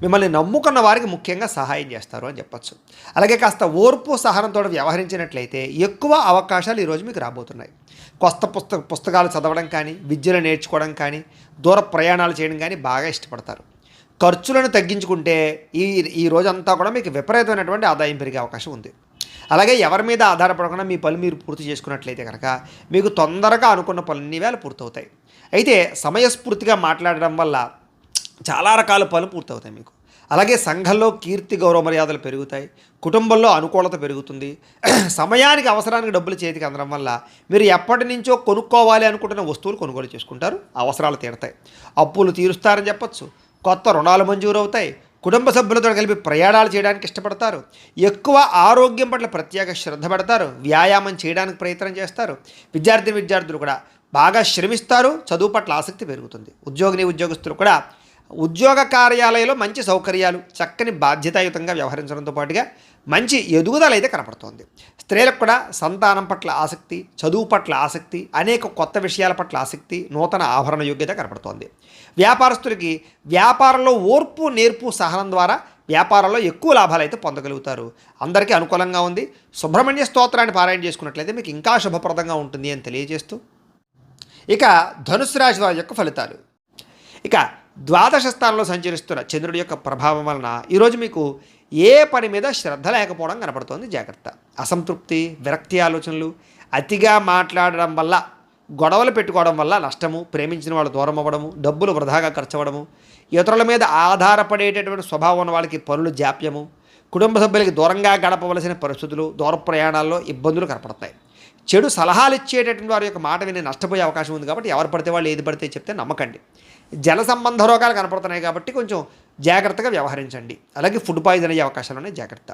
మిమ్మల్ని నమ్ముకున్న వారికి ముఖ్యంగా సహాయం చేస్తారు అని చెప్పచ్చు. అలాగే కాస్త ఓర్పు, సహనంతో వ్యవహరించినట్లయితే ఎక్కువ అవకాశాలు ఈరోజు మీకు రాబోతున్నాయి. కొత్త పుస్తకాలు చదవడం కానీ, విద్యను నేర్చుకోవడం కానీ, దూర ప్రయాణాలు చేయడం కానీ బాగా ఇష్టపడతారు. ఖర్చులను తగ్గించుకుంటే ఈ రోజంతా కూడా మీకు విపరీతమైనటువంటి ఆదాయం పెరిగే అవకాశం ఉంది. అలాగే ఎవరి మీద ఆధారపడకుండా మీ పనులు మీరు పూర్తి చేసుకున్నట్లయితే కనుక మీకు తొందరగా అనుకున్న పనులన్నీ వేళ పూర్తవుతాయి. అయితే సమయస్ఫూర్తిగా మాట్లాడడం వల్ల చాలా రకాల పనులు పూర్తవుతాయి మీకు. అలాగే సంఘంలో కీర్తి, గౌరవ మర్యాదలు పెరుగుతాయి. కుటుంబంలో అనుకూలత పెరుగుతుంది. సమయానికి, అవసరానికి డబ్బులు చేతికి అందడం వల్ల మీరు ఎప్పటి నుంచో కొనుక్కోవాలి అనుకుంటున్న వస్తువులు కొనుగోలు చేసుకుంటారు. అవసరాలు తీరుతాయి. అప్పులు తీరుస్తారని చెప్పచ్చు. కొత్త రుణాలు మంజూరు అవుతాయి. కుటుంబ సభ్యులతో కలిపి ప్రయాణాలు చేయడానికి ఇష్టపడతారు. ఎక్కువ ఆరోగ్యం పట్ల ప్రత్యేక శ్రద్ధ పెడతారు. వ్యాయామం చేయడానికి ప్రయత్నం చేస్తారు. విద్యార్థులు కూడా బాగా శ్రమిస్తారు. చదువు పట్ల ఆసక్తి పెరుగుతుంది. ఉద్యోగస్తులు కూడా ఉద్యోగ కార్యాలయంలో మంచి సౌకర్యాలు, చక్కని బాధ్యతాయుతంగా వ్యవహరించడంతో పాటుగా మంచి ఎదుగుదల అయితే కనపడుతోంది. స్త్రీలకు కూడా సంతానం పట్ల ఆసక్తి, చదువు పట్ల ఆసక్తి, అనేక కొత్త విషయాల పట్ల ఆసక్తి, నూతన ఆభరణ యోగ్యత కనపడుతోంది. వ్యాపారస్తులకి వ్యాపారంలో ఓర్పు, నేర్పు, సహనం ద్వారా వ్యాపారంలో ఎక్కువ లాభాలు అయితే పొందగలుగుతారు. అందరికీ అనుకూలంగా ఉంది. సుబ్రహ్మణ్య స్తోత్రాన్ని పారాయణ చేసుకున్నట్లయితే మీకు ఇంకా శుభప్రదంగా ఉంటుంది అని తెలియజేస్తూ, ఇక ధనుసు రాశి వారి యొక్క ఫలితాలు. ఇక ద్వాదశ స్థానంలో సంచరిస్తున్న చంద్రుడి యొక్క ప్రభావం వలన ఈరోజు మీకు ఏ పని మీద శ్రద్ధ లేకపోవడం కనపడుతోంది. జాగ్రత్త. అసంతృప్తి, విరక్తి ఆలోచనలు, అతిగా మాట్లాడడం వల్ల, గొడవలు పెట్టుకోవడం వల్ల నష్టము, ప్రేమించిన వాళ్ళు దూరం అవ్వడము, డబ్బులు వృధాగా ఖర్చు అవ్వడము, ఇతరుల మీద ఆధారపడేటటువంటి స్వభావం ఉన్న వాళ్ళకి పనులు జాప్యము, కుటుంబ సభ్యులకి దూరంగా గడపవలసిన పరిస్థితులు, దూర ప్రయాణాల్లో ఇబ్బందులు కనపడతాయి. చెడు సలహాలు ఇచ్చేటటువంటి వారి యొక్క మాట విని నష్టపోయే అవకాశం ఉంది. కాబట్టి ఎవరు పడితే వాళ్ళు ఏది పడితే చెప్తే నమ్మకండి. జల సంబంధ రోగాలు కనపడుతున్నాయి కాబట్టి కొంచెం జాగ్రత్తగా వ్యవహరించండి. అలాగే ఫుడ్ పాయిజన్ అయ్యే అవకాశాలు ఉన్నాయి. జాగ్రత్త.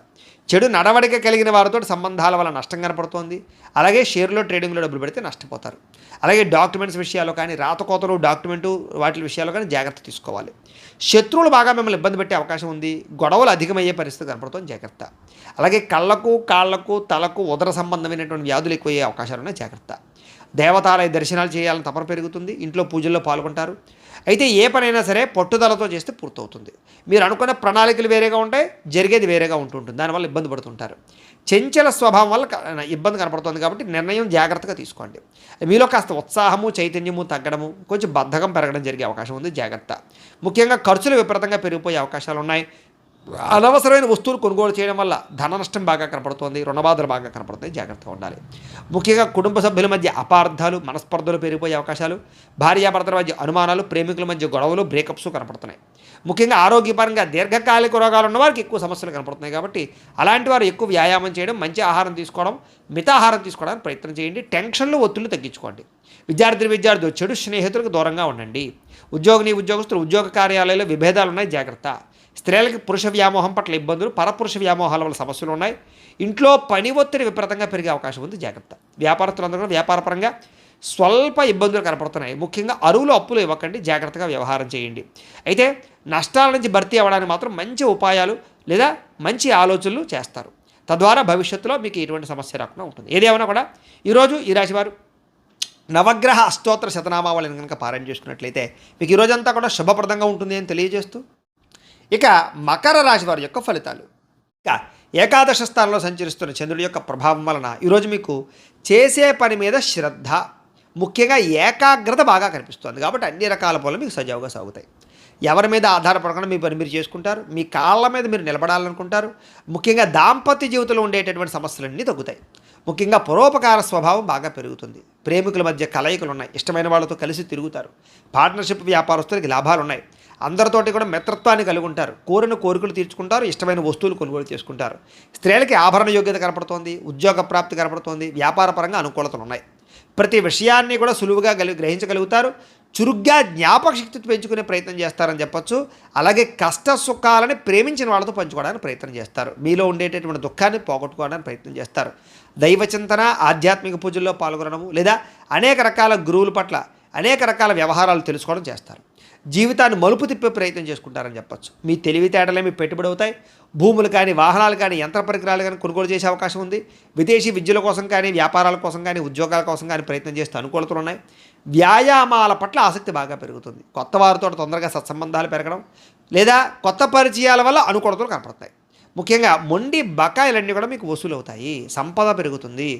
చెడు నడవడిక కలిగిన వారితో సంబంధాల వల్ల నష్టం కనపడుతోంది. అలాగే షేర్లో, ట్రేడింగ్లో డబ్బులు పెడితే నష్టపోతారు. అలాగే డాక్యుమెంట్స్ విషయాల్లో కానీ, రాతకోతలు, డాక్యుమెంటు వాటి విషయాల్లో కానీ జాగ్రత్త తీసుకోవాలి. శత్రువులు బాగా మిమ్మల్ని ఇబ్బంది పెట్టే అవకాశం ఉంది. గొడవలు అధికమయ్యే పరిస్థితి కనపడుతుంది. జాగ్రత్త. అలాగే కళ్ళకు, కాళ్లకు, తలకు, ఉదర సంబంధమైనటువంటి వ్యాధులు ఎక్కువయ్యే అవకాశాలు ఉన్నాయి. జాగ్రత్త. దేవతాలయ దర్శనాలు చేయాలని తపన పెరుగుతుంది. ఇంట్లో పూజల్లో పాల్గొంటారు. అయితే ఏ పనైనా సరే పట్టుదలతో చేస్తే పూర్తవుతుంది. మీరు అనుకున్న ప్రణాళికలు వేరేగా ఉంటాయి, జరిగేది వేరేగా ఉంటుంటుంది. దానివల్ల ఇబ్బంది పడుతుంటారు. చంచల స్వభావం వల్ల ఇబ్బంది కనపడుతుంది. కాబట్టి నిర్ణయం జాగ్రత్తగా తీసుకోండి. మీలో కాస్త ఉత్సాహము, చైతన్యము తగ్గడము, కొంచెం బద్ధకం పెరగడం జరిగే అవకాశం ఉంది. జాగ్రత్త. ముఖ్యంగా ఖర్చులు విపరీతంగా పెరిగిపోయే అవకాశాలు ఉన్నాయి. అనవసరమైన వస్తువులు కొనుగోలు చేయడం వల్ల ధన నష్టం బాగా కనపడుతోంది. రుణబాధలు బాగా కనపడుతాయి. జాగ్రత్తగా ఉండాలి. ముఖ్యంగా కుటుంబ సభ్యుల మధ్య అపార్థాలు, మనస్పర్ధలు పెరిగిపోయే అవకాశాలు, భార్యాభర్తల మధ్య అనుమానాలు, ప్రేమికుల మధ్య గొడవలు, బ్రేకప్స్ కనపడుతున్నాయి. ముఖ్యంగా ఆరోగ్యపరంగా దీర్ఘకాలిక రోగాలు ఉన్న వారికి ఎక్కువ సమస్యలు కనపడుతున్నాయి. కాబట్టి అలాంటి వారు ఎక్కువ వ్యాయామం చేయడం, మంచి ఆహారం తీసుకోవడం, మితాహారం తీసుకోవడానికి ప్రయత్నం చేయండి. టెన్షన్లు, ఒత్తిళ్లు తగ్గించుకోండి. విద్యార్థులు చెడు స్నేహితులకు దూరంగా ఉండండి. ఉద్యోగస్తులు ఉద్యోగ కార్యాలయాల్లో విభేదాలు ఉన్నాయి. జాగ్రత్త. స్త్రీలకి పురుష వ్యామోహం పట్ల ఇబ్బందులు, పరపురుష వ్యామోహాల వల్ల సమస్యలు ఉన్నాయి. ఇంట్లో పని ఒత్తిడి విపరీతంగా పెరిగే అవకాశం ఉంది. జాగ్రత్త. వ్యాపారస్తులందరూ కూడా వ్యాపారపరంగా స్వల్ప ఇబ్బందులు కనపడుతున్నాయి. ముఖ్యంగా అరువులు అప్పులు ఇవ్వకండి, జాగ్రత్తగా వ్యవహారం చేయండి. అయితే నష్టాల నుంచి భర్తీ అవ్వడానికి మాత్రం మంచి ఉపాయాలు లేదా మంచి ఆలోచనలు చేస్తారు. తద్వారా భవిష్యత్తులో మీకు ఎటువంటి సమస్య రాకుండా ఉంటుంది. ఏదేమైనా కూడా ఈరోజు ఈ రాశివారు నవగ్రహ అష్టోత్తర శతనామావళిని కనుక పారాయణ చేసుకున్నట్లయితే మీకు ఈరోజంతా కూడా శుభప్రదంగా ఉంటుంది అని తెలియజేస్తూ, ఇక మకర రాశి వారి యొక్క ఫలితాలు. ఇక ఏకాదశ స్థానంలో సంచరిస్తున్న చంద్రుడి యొక్క ప్రభావం వలన ఈరోజు మీకు చేసే పని మీద శ్రద్ధ, ముఖ్యంగా ఏకాగ్రత బాగా కనిపిస్తుంది. కాబట్టి అన్ని రకాల పనులు మీకు సజావుగా సాగుతాయి. ఎవరి మీద ఆధారపడకుండా మీ పని మీరు చేసుకుంటారు. మీ కాళ్ళ మీద మీరు నిలబడాలనుకుంటారు. ముఖ్యంగా దాంపత్య జీవితంలో ఉండేటటువంటి సమస్యలన్నీ తగ్గుతాయి. ముఖ్యంగా పరోపకార స్వభావం బాగా పెరుగుతుంది. ప్రేమికుల మధ్య కలయికలు ఉన్నాయి. ఇష్టమైన వాళ్ళతో కలిసి తిరుగుతారు. పార్ట్నర్షిప్ వ్యాపారస్తులకి లాభాలు ఉన్నాయి. అందరితోటి కూడా మిత్రత్వాన్ని కలిగి ఉంటారు. కోరిన కోరికలు తీర్చుకుంటారు. ఇష్టమైన వస్తువులు కొనుగోలు చేసుకుంటారు. స్త్రీలకి ఆభరణ యోగ్యత కనపడుతోంది. ఉద్యోగ ప్రాప్తి కనపడుతోంది. వ్యాపార పరంగా అనుకూలతలు ఉన్నాయి. ప్రతి విషయాన్ని కూడా సులువుగా గ్రహించగలుగుతారు. చురుగ్గా జ్ఞాపక శక్తి పెంచుకునే ప్రయత్నం చేస్తారని చెప్పొచ్చు. అలాగే కష్ట సుఖాలని ప్రేమించిన వాళ్ళతో పంచుకోవడానికి ప్రయత్నం చేస్తారు. మీలో ఉండేటటువంటి దుఃఖాన్ని పోగొట్టుకోవడానికి ప్రయత్నం చేస్తారు. దైవ చింతన, ఆధ్యాత్మిక పూజల్లో పాల్గొనడము లేదా అనేక రకాల గురువుల పట్ల అనేక రకాల వ్యవహారాలు తెలుసుకోవడం చేస్తారు. జీవితాన్ని మలుపు తిప్పే ప్రయత్నం చేసుకుంటారని చెప్పొచ్చు. మీ తెలివితేటలే మీ పెట్టుబడి అవుతాయి. భూములు కానీ, వాహనాలు కానీ, యంత్ర పరికరాలు కానీ కొనుగోలు చేసే అవకాశం ఉంది. విదేశీ విద్యల కోసం కానీ, వ్యాపారాల కోసం కానీ, ఉద్యోగాల కోసం కానీ ప్రయత్నం చేస్తూ అనుకూలతలు ఉన్నాయి. వ్యాయామాల పట్ల ఆసక్తి బాగా పెరుగుతుంది. కొత్త వారితో తొందరగా సత్సంబంధాలు పెరగడం లేదా కొత్త పరిచయాల వల్ల అనుకూలతలు కనపడతాయి. ముఖ్యంగా మొండి బకాయిలన్నీ కూడా మీకు వసూలు అవుతాయి. సంపద పెరుగుతుంది.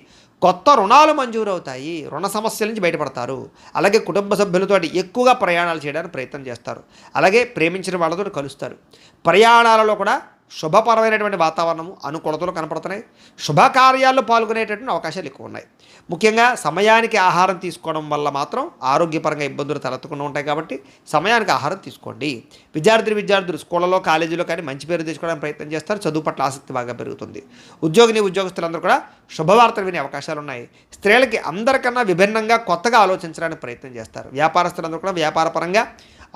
కొత్త రుణాలు మంజూరు అవుతాయి. రుణ సమస్యల నుంచి బయటపడతారు. అలాగే కుటుంబ సభ్యులతో ఎక్కువగా ప్రయాణాలు చేయడానికి ప్రయత్నం చేస్తారు. అలాగే ప్రేమించిన వాళ్ళతో కలుస్తారు. ప్రయాణాలలో కూడా శుభపరమైనటువంటి వాతావరణము, అనుకూలతలు కనపడుతున్నాయి. శుభకార్యాల్లో పాల్గొనేటటువంటి అవకాశాలు ఎక్కువ ఉన్నాయి. ముఖ్యంగా సమయానికి ఆహారం తీసుకోవడం వల్ల మాత్రం ఆరోగ్యపరంగా ఇబ్బందులు తలెత్తకుండా ఉంటాయి. కాబట్టి సమయానికి ఆహారం తీసుకోండి. విద్యార్థులు స్కూళ్ళలో, కాలేజీలో కానీ మంచి పేరు తెచ్చుకోవడానికి ప్రయత్నం చేస్తారు. చదువు పట్ల ఆసక్తి బాగా పెరుగుతుంది. ఉద్యోగస్తులందరూ కూడా శుభవార్తలు వినే అవకాశాలు ఉన్నాయి. స్త్రీలకి అందరికన్నా విభిన్నంగా కొత్తగా ఆలోచించడానికి ప్రయత్నం చేస్తారు. వ్యాపారస్తులందరూ కూడా వ్యాపారపరంగా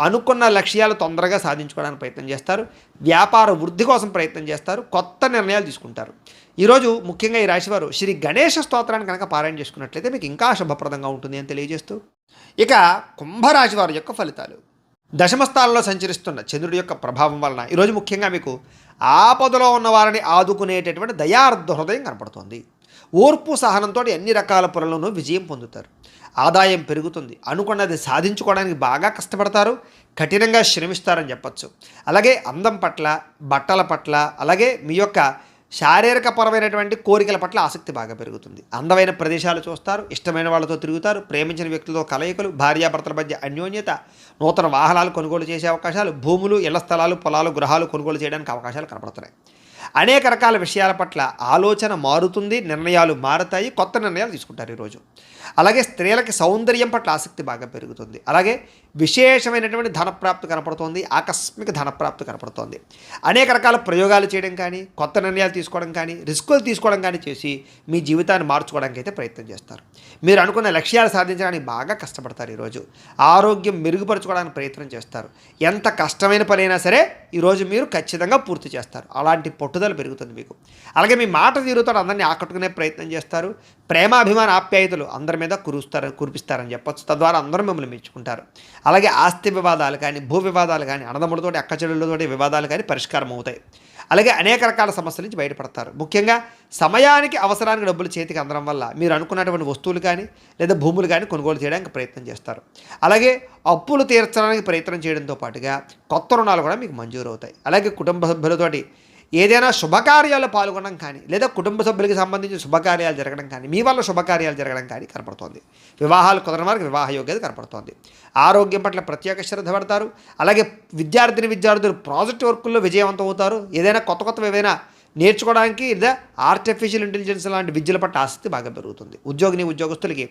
అనుకున్న లక్ష్యాలు తొందరగా సాధించుకోవడానికి ప్రయత్నం చేస్తారు. వ్యాపార వృద్ధి కోసం ప్రయత్నం చేస్తారు. కొత్త నిర్ణయాలు తీసుకుంటారు. ఈరోజు ముఖ్యంగా ఈ రాశివారు శ్రీ గణేష స్తోత్రాన్ని కనుక పారాయణ చేసుకున్నట్లయితే మీకు ఇంకా శుభప్రదంగా ఉంటుంది అని తెలియజేస్తూ, ఇక కుంభరాశి వారి యొక్క ఫలితాలు. దశమ స్థానంలో సంచరిస్తున్న చంద్రుడి యొక్క ప్రభావం వలన ఈరోజు ముఖ్యంగా మీకు ఆపదలో ఉన్న వారిని ఆదుకునేటటువంటి దయార్ధ హృదయం కనపడుతుంది. ఓర్పు సహనంతో అన్ని రకాల పనులను విజయం పొందుతారు. ఆదాయం పెరుగుతుంది. అనుకున్నది సాధించుకోవడానికి బాగా కష్టపడతారు. కఠినంగా శ్రమిస్తారని చెప్పచ్చు. అలాగే అందం పట్ల, బట్టల పట్ల, అలాగే మీ యొక్క శారీరకపరమైనటువంటి కోరికల పట్ల ఆసక్తి బాగా పెరుగుతుంది. అందమైన ప్రదేశాలు చూస్తారు. ఇష్టమైన వాళ్ళతో తిరుగుతారు. ప్రేమించిన వ్యక్తులతో కలయికలు, భార్యాభర్తల మధ్య అన్యోన్యత, నూతన వాహనాలు కొనుగోలు చేసే అవకాశాలు, భూములు, ఇళ్ల స్థలాలు, పొలాలు, గృహాలు కొనుగోలు చేయడానికి అవకాశాలు కనపడుతున్నాయి. అనేక రకాల విషయాల పట్ల ఆలోచన మారుతుంది. నిర్ణయాలు మారుతాయి. కొత్త నిర్ణయాలు తీసుకుంటారు ఈరోజు. అలాగే స్త్రీలకి సౌందర్యం పట్ల ఆసక్తి బాగా పెరుగుతుంది. అలాగే విశేషమైనటువంటి ధనప్రాప్తి కనపడుతోంది. ఆకస్మిక ధనప్రాప్తి కనపడుతోంది. అనేక రకాల ప్రయోగాలు చేయడం కానీ, కొత్త నిర్ణయాలు తీసుకోవడం కానీ, రిస్కులు తీసుకోవడం కానీ చేసి మీ జీవితాన్ని మార్చుకోవడానికి అయితే ప్రయత్నం చేస్తారు. మీరు అనుకున్న లక్ష్యాలు సాధించడానికి బాగా కష్టపడతారు. ఈరోజు ఆరోగ్యం మెరుగుపరచుకోవడానికి ప్రయత్నం చేస్తారు. ఎంత కష్టమైన పనైనా సరే ఈరోజు మీరు ఖచ్చితంగా పూర్తి చేస్తారు. అలాంటి పట్టుదల పెరుగుతుంది మీకు. అలాగే మీ మాట తీరుతో అందరినీ ఆకట్టుకునే ప్రయత్నం చేస్తారు. ప్రేమాభిమాన ఆప్యాయతలు అందరి మీద కురిపిస్తారని చెప్పొచ్చు. తద్వారా అందరూ మిమ్మల్ని మెచ్చుకుంటారు. అలాగే ఆస్తి వివాదాలు కానీ, భూ వివాదాలు కానీ, అన్నదమ్ములతోటి, అక్కచెల్లెళ్ళతోటి వివాదాలు కానీ పరిష్కారం అవుతాయి. అలాగే అనేక రకాల సమస్యల నుంచి బయటపడతారు. ముఖ్యంగా సమయానికి అవసరానికి డబ్బులు చేతికి అందడం వల్ల మీరు అనుకున్నటువంటి వస్తువులు కానీ లేదా భూములు కానీ కొనుగోలు చేయడానికి ప్రయత్నం చేస్తారు. అలాగే అప్పులు తీర్చడానికి ప్రయత్నం చేయడంతో పాటుగా కొత్త రుణాలు కూడా మీకు మంజూరు అవుతాయి. అలాగే కుటుంబ సభ్యులతోటి ఏదైనా శుభకార్యాల్లో పాల్గొనడం కానీ లేదా కుటుంబ సభ్యులకి సంబంధించిన శుభకార్యాలు జరగడం కానీ, మీ వల్ల శుభకార్యాలు జరగడం కానీ కనపడుతోంది. వివాహాలు కుదరని వారికి వివాహ యోగ్యత కనపడుతోంది. ఆరోగ్యం పట్ల ప్రత్యేక శ్రద్ధ పడతారు. అలాగే విద్యార్థులు ప్రాజెక్ట్ వర్కుల్లో విజయవంతం అవుతారు. ఏదైనా కొత్త ఏదైనా నేర్చుకోవడానికి లేదా ఆర్టిఫిషియల్ ఇంటెలిజెన్స్ లాంటి విద్యల పట్ల ఆసక్తి బాగా పెరుగుతుంది. ఉద్యోగస్తులకి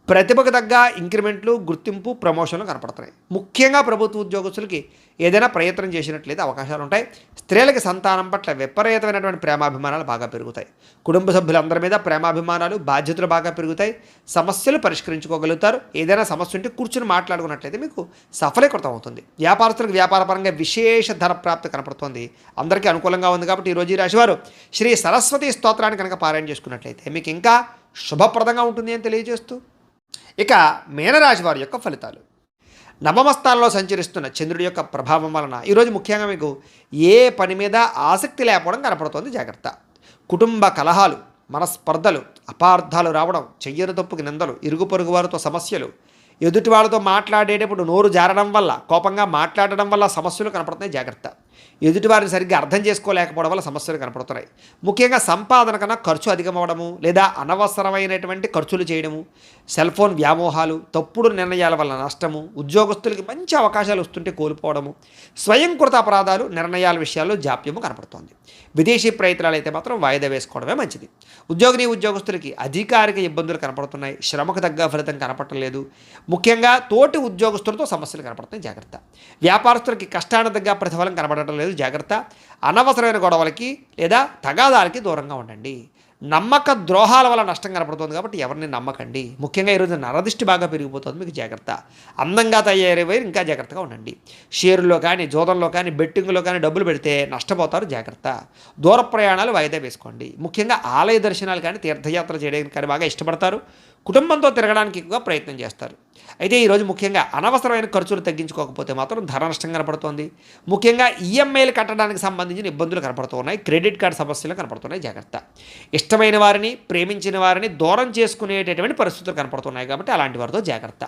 ప్రతిభకు తగ్గ ఇంక్రిమెంట్లు, గుర్తింపు, ప్రమోషన్లు కనపడుతున్నాయి. ముఖ్యంగా ప్రభుత్వ ఉద్యోగస్తులకి ఏదైనా ప్రయత్నం చేసినట్లయితే అవకాశాలు ఉంటాయి. స్త్రీలకి సంతానం పట్ల విపరీతమైనటువంటి ప్రేమాభిమానాలు బాగా పెరుగుతాయి. కుటుంబ సభ్యులందరి మీద ప్రేమాభిమానాలు, బాధ్యతలు బాగా పెరుగుతాయి. సమస్యలు పరిష్కరించుకోగలుగుతారు. ఏదైనా సమస్య ఉంటే కూర్చుని మాట్లాడుకున్నట్లయితే మీకు సఫలీకృతం అవుతుంది. వ్యాపారస్తులకు వ్యాపారపరంగా విశేష ధన ప్రాప్తి కనపడుతుంది. అందరికీ అనుకూలంగా ఉంది. కాబట్టి ఈరోజు ఈ రాశివారు శ్రీ సరస్వతి స్తోత్రాన్ని కనుక పారాయణ చేసుకున్నట్లయితే మీకు ఇంకా శుభప్రదంగా ఉంటుంది అని తెలియజేస్తూ, ఇక మీనరాశి వారి యొక్క ఫలితాలు. నవమ స్థానంలో సంచరిస్తున్న చంద్రుడి యొక్క ప్రభావం వలన ఈరోజు ముఖ్యంగా మీకు ఏ పని మీద ఆసక్తి లేకపోవడం కనపడుతోంది, జాగ్రత్త. కుటుంబ కలహాలు, మనస్పర్ధలు, అపార్థాలు రావడం, చెయ్యని తప్పుకి నిందలు, ఇరుగు పొరుగు వారితో సమస్యలు, ఎదుటి వాళ్ళతో మాట్లాడేటప్పుడు నోరు జారడం వల్ల, కోపంగా మాట్లాడడం వల్ల సమస్యలు కనపడుతున్నాయి, జాగ్రత్త. ఎదుటివారిని సరిగ్గా అర్థం చేసుకోలేకపోవడం వల్ల సమస్యలు కనపడుతున్నాయి. ముఖ్యంగా సంపాదన కన్నా ఖర్చు అధికమవడము, లేదా అనవసరమైనటువంటి ఖర్చులు చేయడము, సెల్ ఫోన్ వ్యామోహాలు, తప్పుడు నిర్ణయాల వల్ల నష్టము, ఉద్యోగస్తులకి మంచి అవకాశాలు వస్తుంటే కోల్పోవడము, స్వయంకృత అపరాధాలు, నిర్ణయాల విషయాల్లో జాప్యము కనపడుతోంది. విదేశీ ప్రయత్నాలు అయితే మాత్రం వాయిదా వేసుకోవడమే మంచిది. ఉద్యోగస్తులకి అధికారిక ఇబ్బందులు కనపడుతున్నాయి, శ్రమకు తగ్గ ఫలితం కనపడలేదు. ముఖ్యంగా తోటి ఉద్యోగస్తులతో సమస్యలు కనపడుతున్నాయి, జాగ్రత్త. వ్యాపారస్తులకి కష్టానికి తగ్గ ప్రతిఫలం కనపడటం లేదు, జాగ్రత్త. అనవసరమైన గొడవలకి లేదా తగాదాలకి దూరంగా ఉండండి. నమ్మక ద్రోహాల వల్ల నష్టం కనపడుతుంది కాబట్టి ఎవరిని నమ్మకండి. ముఖ్యంగా ఈరోజు నరదిష్టి బాగా పెరిగిపోతుంది, మీకు జాగ్రత్త. అందంగా తయారయ్యే ఇంకా జాగ్రత్తగా ఉండండి. షేరుల్లో కానీ, జోదంలో కానీ, బెట్టింగ్లో కానీ డబ్బులు పెడితే నష్టపోతారు, జాగ్రత్త. దూర ప్రయాణాలు వాయిదా వేసుకోండి. ముఖ్యంగా ఆలయ దర్శనాలు కానీ, తీర్థయాత్ర చేయడానికి కానీ బాగా ఇష్టపడతారు. కుటుంబంతో తిరగడానికి ఎక్కువగా ప్రయత్నం చేస్తారు. అయితే ఈరోజు ముఖ్యంగా అనవసరమైన ఖర్చులు తగ్గించుకోకపోతే మాత్రం ధర నష్టం కనపడుతోంది. ముఖ్యంగా ఈఎంఐలు కట్టడానికి సంబంధించిన ఇబ్బందులు కనపడుతూ ఉన్నాయి, క్రెడిట్ కార్డు సమస్యలు కనపడుతున్నాయి, జాగ్రత్త. ఇష్టమైన వారిని, ప్రేమించిన వారిని దూరం చేసుకునేటటువంటి పరిస్థితులు కనపడుతున్నాయి కాబట్టి అలాంటి వారితో జాగ్రత్త.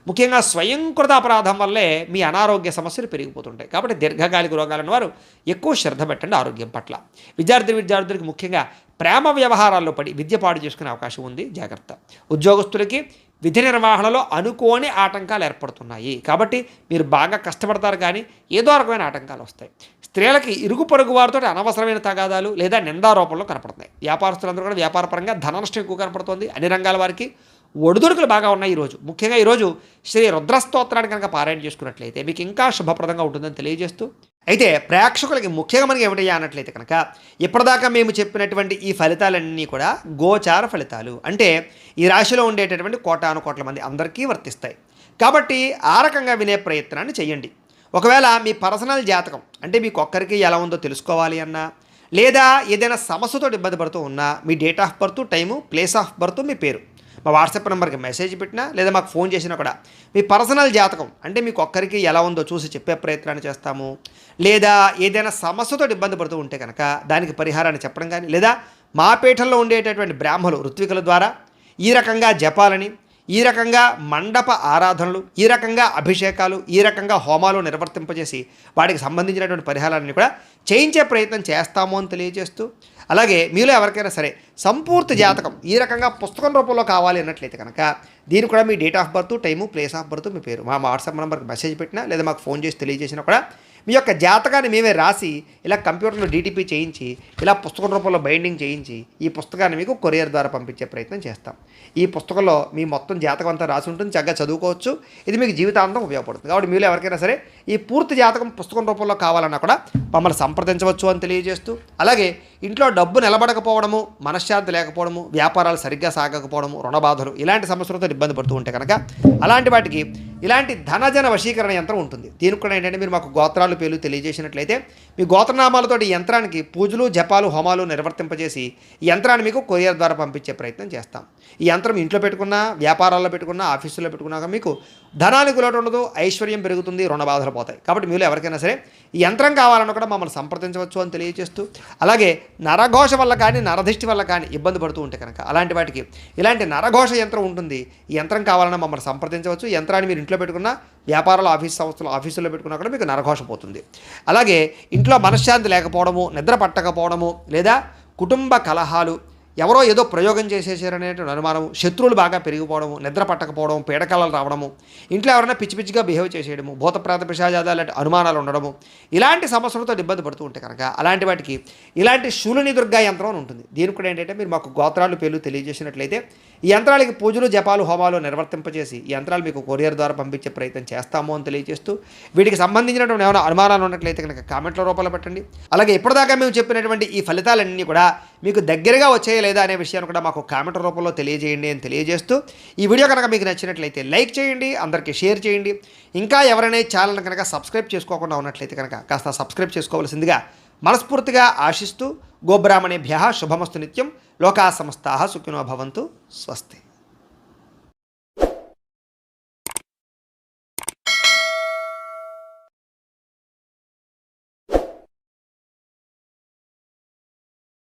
ముఖ్యంగా స్వయంకృత అపరాధం వల్లే మీ అనారోగ్య సమస్యలు పెరిగిపోతుంటాయి కాబట్టి దీర్ఘకాలిక రోగాలను వారు ఎక్కువ శ్రద్ధ పెట్టండి ఆరోగ్యం పట్ల. విద్యార్థులకు ముఖ్యంగా ప్రేమ వ్యవహారాల్లో పడి విద్య పాడు చేసుకునే అవకాశం ఉంది, జాగ్రత్త. ఉద్యోగస్తులకి విధి నిర్వహణలో అనుకోని ఆటంకాలు ఏర్పడుతున్నాయి కాబట్టి మీరు బాగా కష్టపడతారు కానీ ఏదో రకమైన ఆటంకాలు వస్తాయి. స్త్రీలకి ఇరుగు పొరుగు వారితో అనవసరమైన తగాదాలు లేదా నిందారోపణలు కనపడుతున్నాయి. వ్యాపారస్తులందరూ కూడా వ్యాపారపరంగా ధన నష్టం ఎక్కువ కనపడుతుంది. అన్ని రంగాల వారికి ఒడిదుడుకులు బాగా ఉన్నాయి ఈరోజు. ముఖ్యంగా ఈరోజు శ్రీ రుద్రస్తోత్రాన్ని కనుక పారాయణ చేసుకున్నట్లయితే మీకు ఇంకా శుభప్రదంగా ఉంటుందని తెలియజేస్తూ, అయితే ప్రేక్షకులకి ముఖ్యంగా మనకి ఏమిటయ్యా అన్నట్లయితే కనుక ఇప్పటిదాకా మేము చెప్పినటువంటి ఈ ఫలితాలన్నీ కూడా గోచార ఫలితాలు, అంటే ఈ రాశిలో ఉండేటటువంటి కోటాను కోట్ల మంది అందరికీ వర్తిస్తాయి కాబట్టి ఆ రకంగా వినే ప్రయత్నాన్ని చేయండి. ఒకవేళ మీ పర్సనల్ జాతకం అంటే మీకు ఒక్కరికి ఎలా ఉందో తెలుసుకోవాలి అన్నా, లేదా ఏదైనా సమస్యతో ఇబ్బంది పడుతూ ఉన్నా మీ date of birth, time, place of birth, మీ పేరు మా వాట్సాప్ నెంబర్కి మెసేజ్ పెట్టినా లేదా మాకు ఫోన్ చేసినా కూడా మీ పర్సనల్ జాతకం అంటే మీకు ఒక్కరికి ఎలా ఉందో చూసి చెప్పే ప్రయత్నాన్ని చేస్తాము. లేదా ఏదైనా సమస్యతో ఇబ్బంది పడుతూ ఉంటే కనుక దానికి పరిహారాన్ని చెప్పడం కానీ, లేదా మా పీఠంలో ఉండేటటువంటి బ్రాహ్మలు ఋత్వికుల ద్వారా ఈ రకంగా జపాలని, ఈ రకంగా మండప ఆరాధనలు, ఈ రకంగా అభిషేకాలు, ఈ రకంగా హోమాలు నిర్వర్తింపజేసి వాటికి సంబంధించినటువంటి పరిహారాన్ని కూడా చేయించే ప్రయత్నం చేస్తాము అని తెలియజేస్తూ, అలాగే మీలో ఎవరికైనా సరే సంపూర్తి జాతకం ఈ రకంగా పుస్తకం రూపంలో కావాలి అన్నట్లయితే కనుక దీనికి కూడా మీ date of birth, time, place of birth, మీ పేరు మా వాట్సాప్ నెంబర్కి మెసేజ్ పెట్టినా లేదా మాకు ఫోన్ చేసి తెలియజేసినా కూడా మీ యొక్క జాతకాన్ని మేమే రాసి ఇలా కంప్యూటర్లో డీటీపీ చేయించి ఇలా పుస్తకం రూపంలో బైండింగ్ చేయించి ఈ పుస్తకాన్ని మీకు కొరియర్ ద్వారా పంపించే ప్రయత్నం చేస్తాం. ఈ పుస్తకంలో మీ మొత్తం జాతకం అంతా రాసి ఉంటుంది, చక్కగా చదువుకోవచ్చు. ఇది మీకు జీవితాంతం ఉపయోగపడుతుంది. కాబట్టి మీలో ఎవరికైనా సరే ఈ పూర్తి జాతకం పుస్తకం రూపంలో కావాలన్నా కూడా మమ్మల్ని సంప్రదించవచ్చు అని తెలియజేస్తూ, అలాగే ఇంట్లో డబ్బు నిలబడకపోవడము, మనశ్శాంతి లేకపోవడము, వ్యాపారాలు సరిగ్గా సాగకపోవడము, రుణబాధలు ఇలాంటి సమస్యలతో ఇబ్బంది పడుతూ ఉంటే కనుక అలాంటి వాటికి ఇలాంటి ధనజన వశీకరణ యంత్రం ఉంటుంది. దీనికి కూడా ఏంటంటే మీరు మాకు గోత్రాలు పేర్లు తెలియజేసినట్లయితే మీ గోత్రనామాలతో ఈ యంత్రానికి పూజలు, జపాలు, హోమాలు నిర్వర్తింపజేసి ఈ యంత్రాన్ని మీకు కొరియర్ ద్వారా పంపించే ప్రయత్నం చేస్తాం. ఈ యంత్రం ఇంట్లో పెట్టుకున్నా, వ్యాపారాల్లో పెట్టుకున్నా, ఆఫీసులో పెట్టుకున్నాక మీకు ధనానికి లోటు ఉండదు, ఐశ్వర్యం పెరుగుతుంది, రుణబాధలు పోతాయి. కాబట్టి మీరు ఎవరికైనా సరే ఈ యంత్రం కావాలన్నా కూడా మమ్మల్ని సంప్రదించవచ్చు అని తెలియజేస్తూ, అలాగే నరఘోష వల్ల కానీ, నరదిష్టి వల్ల కానీ ఇబ్బంది పడుతూ ఉంటే కనుక అలాంటి వాటికి ఇలాంటి నరఘోష యంత్రం ఉంటుంది. ఈ యంత్రం కావాలన్నా మమ్మల్ని సంప్రదించవచ్చు. ఈ యంత్రాన్ని మీరు ఇంట్లో పెట్టుకున్న, వ్యాపారాలు, ఆఫీసులో పెట్టుకున్నా కూడా మీకు నరఘోష పోతుంది. అలాగే ఇంట్లో మనశ్శాంతి లేకపోవడము, నిద్ర పట్టకపోవడము, లేదా కుటుంబ కలహాలు, ఎవరో ఏదో ప్రయోగం చేసేసారనేటువంటి అనుమానము, శత్రువులు బాగా పెరిగిపోవడము, నిద్ర పట్టకపోవడం, పీడకలలు రావడము, ఇంట్లో ఎవరైనా పిచ్చి పిచ్చిగా బిహేవ్ చేసేయడము, భూత ప్రేత పిశాచాలు లాంటి అనుమానాలు ఉండడము, ఇలాంటి సమస్యలతో ఇబ్బంది పడుతూ ఉంటే కనుక అలాంటి వాటికి ఇలాంటి శూలిని దుర్గా యంత్రం అని ఉంటుంది. దీనికి కూడా ఏంటంటే మీరు మాకు గోత్రాలు పేర్లు తెలియజేసినట్లయితే ఈ యంత్రాలకి పూజలు, జపాలు, హోమాలు నిర్వర్తింపజేసి ఈ యంత్రాలు మీకు కొరియర్ ద్వారా పంపించే ప్రయత్నం చేస్తాము అని తెలియజేస్తూ, వీటికి సంబంధించినటువంటి ఏమైనా అనుమానాలు ఉన్నట్లయితే కనుక కామెంట్ల రూపంలో పెట్టండి. అలాగే ఇప్పటిదాకా మేము చెప్పినటువంటి ఈ ఫలితాలన్నీ కూడా మీకు దగ్గరగా వచ్చాయా లేదా అనే విషయాన్ని కూడా మాకు కామెంట్ రూపంలో తెలియజేయండి అని తెలియజేస్తూ, ఈ వీడియో కనుక మీకు నచ్చినట్లయితే లైక్ చేయండి, అందరికీ షేర్ చేయండి. ఇంకా ఎవరైనా ఛానల్ కనుక సబ్స్క్రైబ్ చేసుకోకుండా ఉన్నట్లయితే కనుక కాస్త సబ్స్క్రైబ్ చేసుకోవాల్సిందిగా మనస్ఫూర్తిగా ఆశిస్తూ, గోబ్రాహ్మణేభ్యః శుభమస్తు నిత్యం, లోకా సమస్తాః సుఖినో భవంతు, స్వస్తి.